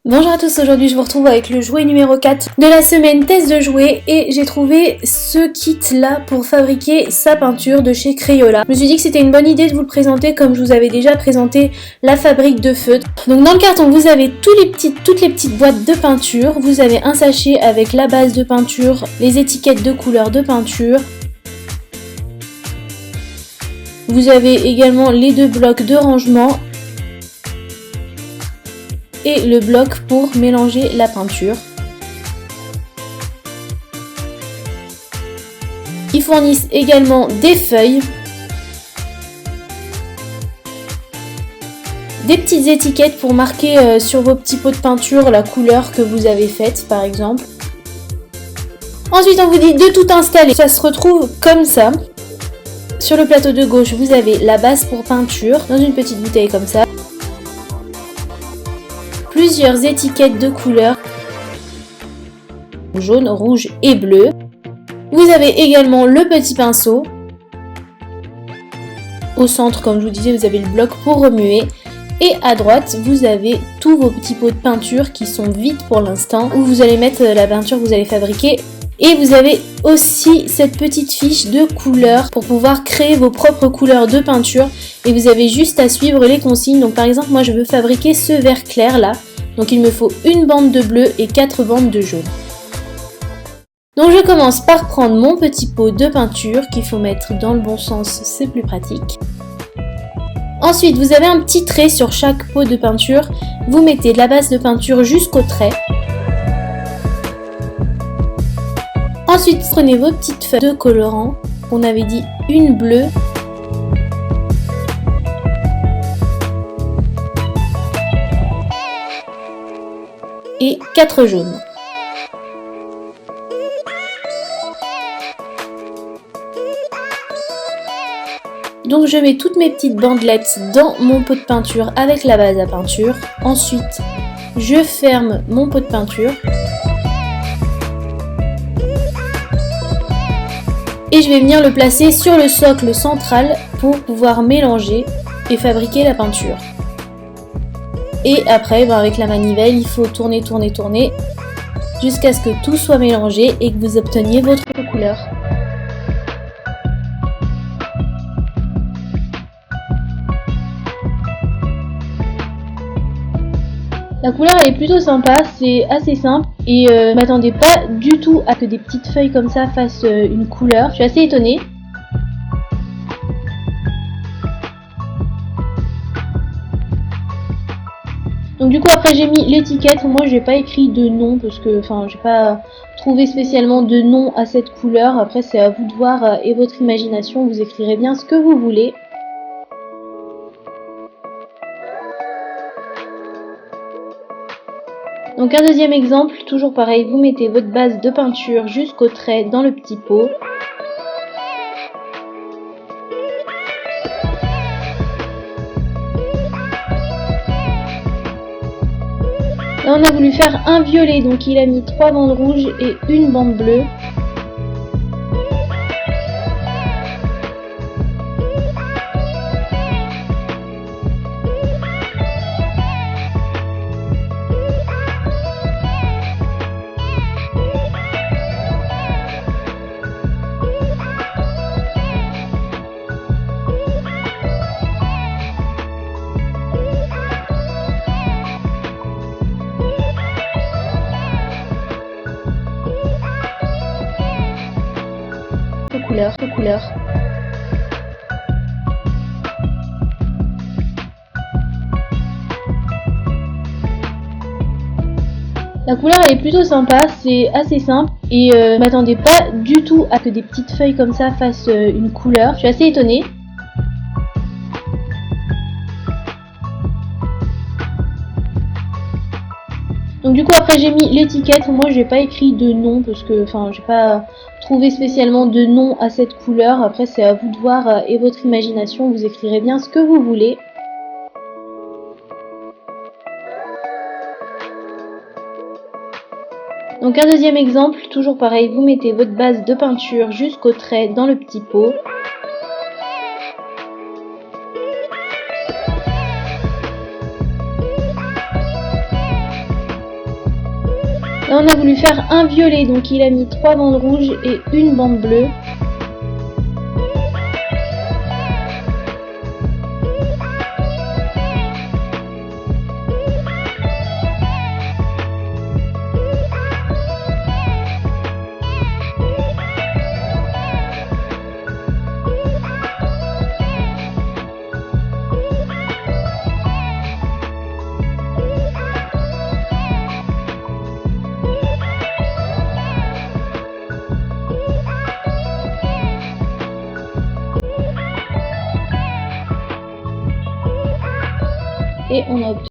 Bonjour à tous, aujourd'hui je vous retrouve avec le jouet numéro 4 de la semaine test de jouets et j'ai trouvé ce kit là pour fabriquer sa peinture de chez Crayola. Je me suis dit que c'était une bonne idée de vous le présenter comme je vous avais déjà présenté la fabrique de feutres. Donc dans le carton vous avez toutes les petites boîtes de peinture, vous avez un sachet avec la base de peinture, les étiquettes de couleurs de peinture. Vous avez également les deux blocs de rangement et le bloc pour mélanger la peinture. Ils fournissent également des feuilles, des petites étiquettes pour marquer sur vos petits pots de peinture la couleur que vous avez faite par exemple. Ensuite on vous dit de tout installer, ça se retrouve comme ça. Sur le plateau de gauche vous avez la base pour peinture dans une petite bouteille comme ça. Plusieurs étiquettes de couleurs jaune, rouge et bleu. Vous avez également le petit pinceau. Au centre, comme je vous disais, vous avez le bloc pour remuer. Et à droite, vous avez tous vos petits pots de peinture qui sont vides pour l'instant, où vous allez mettre la peinture que vous allez fabriquer. Et vous avez aussi cette petite fiche de couleurs pour pouvoir créer vos propres couleurs de peinture. Et vous avez juste à suivre les consignes. Donc par exemple, moi je veux fabriquer ce vert clair là. Donc il me faut une bande de bleu et 4 bandes de jaune. Donc je commence par prendre mon petit pot de peinture qu'il faut mettre dans le bon sens, c'est plus pratique. Ensuite vous avez un petit trait sur chaque pot de peinture. Vous mettez de la base de peinture jusqu'au trait. Ensuite, prenez vos petites feuilles de colorant. On avait dit une bleue. Et 4 jaunes. Donc je mets toutes mes petites bandelettes dans mon pot de peinture avec la base à peinture. Ensuite, je ferme mon pot de peinture. Et je vais venir le placer sur le socle central pour pouvoir mélanger et fabriquer la peinture. Et après, avec la manivelle, il faut tourner jusqu'à ce que tout soit mélangé et que vous obteniez votre couleur. La couleur elle est plutôt sympa, c'est assez simple et je m'attendais pas du tout à que des petites feuilles comme ça fassent une couleur. Je suis assez étonnée. Donc du coup après j'ai mis l'étiquette, moi j'ai pas écrit de nom parce que j'ai pas trouvé spécialement de nom à cette couleur. Après c'est à vous de voir et votre imagination, vous écrirez bien ce que vous voulez. Donc un deuxième exemple, toujours pareil, vous mettez votre base de peinture jusqu'au trait dans le petit pot. Là on a voulu faire un violet, donc il a mis 3 bandes rouges et une bande bleue. Couleur. La couleur elle est plutôt sympa, c'est assez simple et je m'attendais pas du tout à que des petites feuilles comme ça fassent une couleur. Je suis assez étonnée. Donc du coup après j'ai mis l'étiquette, moi j'ai pas écrit de nom parce que j'ai pas trouvé spécialement de nom à cette couleur. Après c'est à vous de voir et votre imagination, vous écrirez bien ce que vous voulez. Donc un deuxième exemple, toujours pareil, vous mettez votre base de peinture jusqu'au trait dans le petit pot. Là, on a voulu faire un violet, donc il a mis 3 bandes rouges et une bande bleue. Et on a obtenu